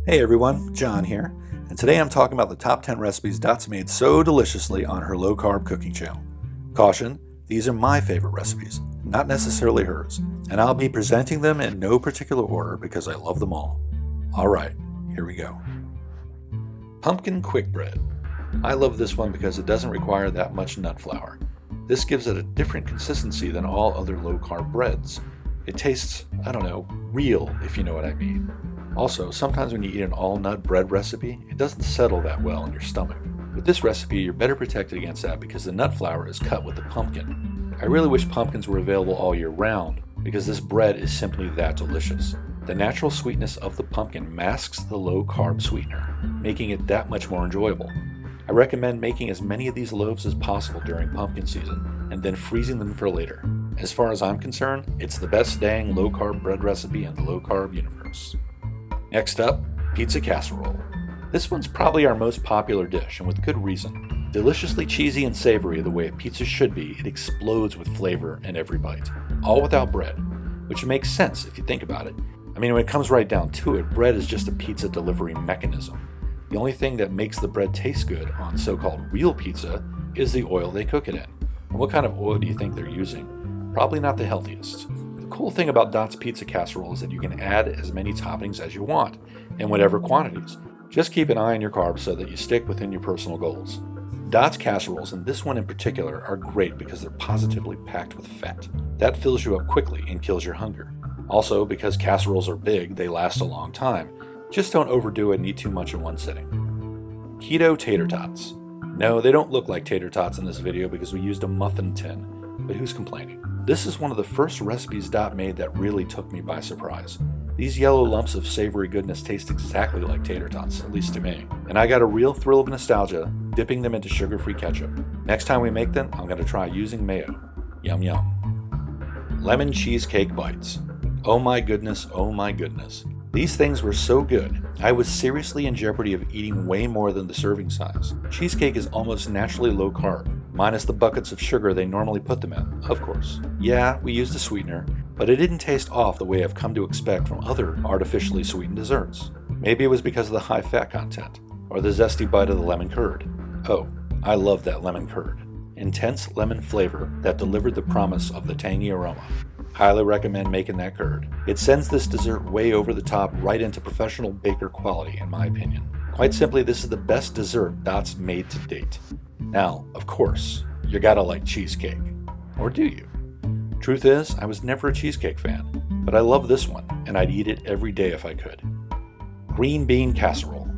Hey everyone, John here, and today I'm talking about the top 10 recipes Dot's made so deliciously on her low-carb cooking channel. Caution, these are my favorite recipes, not necessarily hers, and I'll be presenting them in no particular order because I love them all. Alright, here we go. Pumpkin quick bread. I love this one because it doesn't require that much nut flour. This gives it a different consistency than all other low-carb breads. It tastes, real, if you know what I mean. Also, sometimes when you eat an all-nut bread recipe, it doesn't settle that well in your stomach. With this recipe, you're better protected against that because the nut flour is cut with the pumpkin. I really wish pumpkins were available all year round because this bread is simply that delicious. The natural sweetness of the pumpkin masks the low-carb sweetener, making it that much more enjoyable. I recommend making as many of these loaves as possible during pumpkin season and then freezing them for later. As far as I'm concerned, it's the best dang low-carb bread recipe in the low-carb universe. Next up, pizza casserole. This one's probably our most popular dish, and with good reason. Deliciously cheesy and savory the way a pizza should be, it explodes with flavor in every bite. All without bread, which makes sense if you think about it. I mean, when it comes right down to it, bread is just a pizza delivery mechanism. The only thing that makes the bread taste good on so-called real pizza is the oil they cook it in. And what kind of oil do you think they're using? Probably not the healthiest. The cool thing about Dot's pizza casserole is that you can add as many toppings as you want, in whatever quantities. Just keep an eye on your carbs so that you stick within your personal goals. Dot's casseroles, and this one in particular, are great because they're positively packed with fat. That fills you up quickly and kills your hunger. Also, because casseroles are big, they last a long time. Just don't overdo it and eat too much in one sitting. Keto tater tots. No, they don't look like tater tots in this video because we used a muffin tin, but who's complaining? This is one of the first recipes Dot made that really took me by surprise. These yellow lumps of savory goodness taste exactly like tater tots, at least to me. And I got a real thrill of nostalgia dipping them into sugar-free ketchup. Next time we make them, I'm going to try using mayo. Yum yum. Lemon cheesecake bites. Oh my goodness, oh my goodness. These things were so good, I was seriously in jeopardy of eating way more than the serving size. Cheesecake is almost naturally low carb, minus the buckets of sugar they normally put them in, of course. Yeah, we used a sweetener, but it didn't taste off the way I've come to expect from other artificially sweetened desserts. Maybe it was because of the high fat content, or the zesty bite of the lemon curd. Oh, I love that lemon curd. Intense lemon flavor that delivered the promise of the tangy aroma. Highly recommend making that curd. It sends this dessert way over the top right into professional baker quality, in my opinion. Quite simply, this is the best dessert Dot's made to date. Now, of course, you gotta like cheesecake. Or do you? Truth is, I was never a cheesecake fan, but I love this one, and I'd eat it every day if I could. Green bean casserole.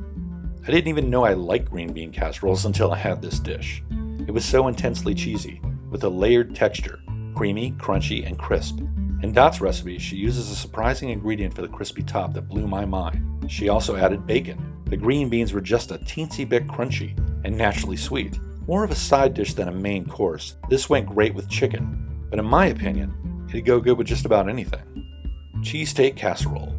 I didn't even know I liked green bean casseroles until I had this dish. It was so intensely cheesy, with a layered texture. Creamy, crunchy, and crisp. In Dot's recipe, she uses a surprising ingredient for the crispy top that blew my mind. She also added bacon. The green beans were just a teensy bit crunchy and naturally sweet. More of a side dish than a main course, this went great with chicken, but in my opinion, it'd go good with just about anything. Cheesesteak Casserole.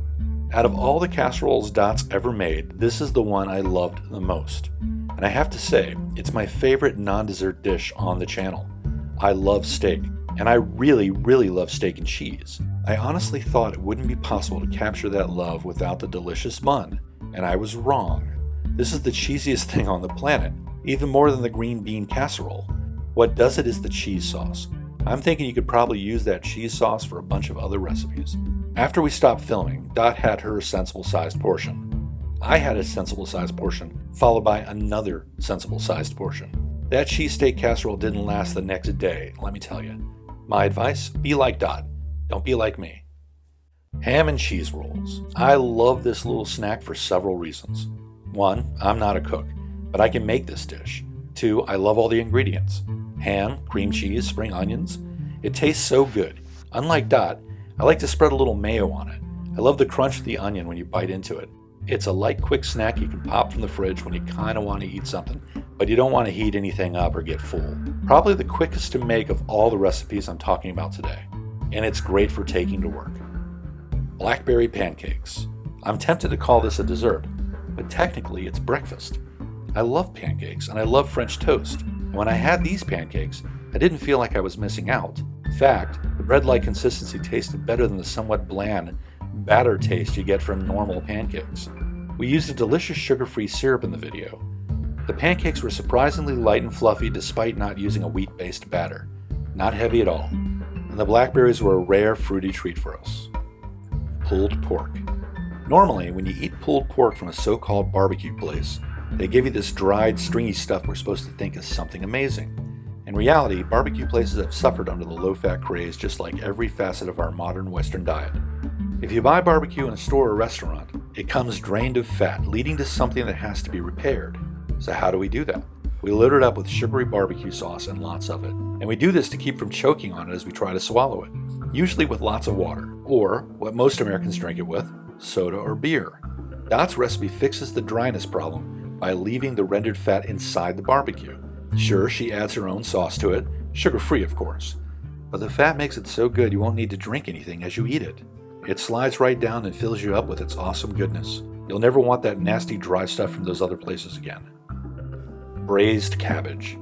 Out of all the casseroles Dot's ever made, this is the one I loved the most. And I have to say, it's my favorite non-dessert dish on the channel. I love steak. And I really, really love steak and cheese. I honestly thought it wouldn't be possible to capture that love without the delicious bun, and I was wrong. This is the cheesiest thing on the planet, even more than the green bean casserole. What does it is the cheese sauce. I'm thinking you could probably use that cheese sauce for a bunch of other recipes. After we stopped filming, Dot had her sensible-sized portion. I had a sensible-sized portion, followed by another sensible-sized portion. That cheesesteak casserole didn't last the next day, let me tell you. My advice, be like Dot. Don't be like me. Ham and cheese rolls. I love this little snack for several reasons. 1, I'm not a cook, but I can make this dish. 2, I love all the ingredients. Ham, cream cheese, spring onions. It tastes so good. Unlike Dot, I like to spread a little mayo on it. I love the crunch of the onion when you bite into it. It's a light, quick snack you can pop from the fridge when you kind of want to eat something, but you don't want to heat anything up or get full. Probably the quickest to make of all the recipes I'm talking about today, and it's great for taking to work. Blackberry Pancakes. I'm tempted to call this a dessert, but technically it's breakfast. I love pancakes and I love French toast, and when I had these pancakes, I didn't feel like I was missing out. In fact, the bread-like consistency tasted better than the somewhat bland batter taste you get from normal pancakes. We used a delicious sugar-free syrup in the video. The pancakes were surprisingly light and fluffy despite not using a wheat-based batter. Not heavy at all. And the blackberries were a rare fruity treat for us. Pulled pork. Normally, when you eat pulled pork from a so-called barbecue place, they give you this dried, stringy stuff we're supposed to think is something amazing. In reality, barbecue places have suffered under the low-fat craze just like every facet of our modern Western diet. If you buy barbecue in a store or restaurant, it comes drained of fat, leading to something that has to be repaired. So how do we do that? We load it up with sugary barbecue sauce and lots of it. And we do this to keep from choking on it as we try to swallow it, usually with lots of water, or what most Americans drink it with, soda or beer. Dot's recipe fixes the dryness problem by leaving the rendered fat inside the barbecue. Sure, she adds her own sauce to it, sugar-free of course, but the fat makes it so good you won't need to drink anything as you eat it. It slides right down and fills you up with its awesome goodness. You'll never want that nasty dry stuff from those other places again. Braised cabbage.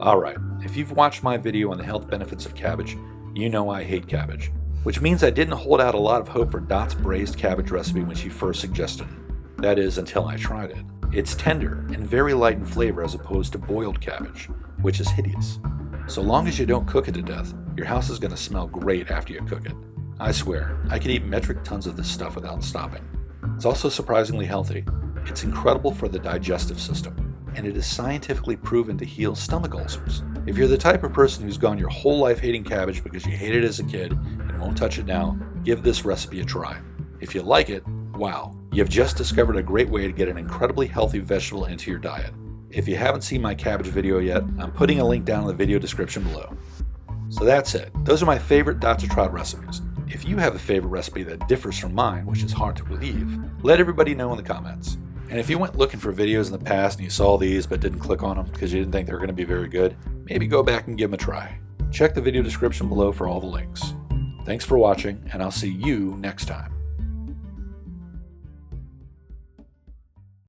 Alright, if you've watched my video on the health benefits of cabbage, you know I hate cabbage, which means I didn't hold out a lot of hope for Dot's braised cabbage recipe when she first suggested it. That is, until I tried it. It's tender and very light in flavor as opposed to boiled cabbage, which is hideous. So long as you don't cook it to death, your house is going to smell great after you cook it. I swear, I could eat metric tons of this stuff without stopping. It's also surprisingly healthy. It's incredible for the digestive system, and it is scientifically proven to heal stomach ulcers. If you're the type of person who's gone your whole life hating cabbage because you hated it as a kid and won't touch it now, give this recipe a try. If you like it, wow, you've just discovered a great way to get an incredibly healthy vegetable into your diet. If you haven't seen my cabbage video yet, I'm putting a link down in the video description below. So that's it. Those are my favorite Dot to Trot recipes. If you have a favorite recipe that differs from mine, which is hard to believe, let everybody know in the comments. And if you went looking for videos in the past and you saw these but didn't click on them because you didn't think they were going to be very good, maybe go back and give them a try. Check the video description below for all the links. Thanks for watching, and I'll see you next time.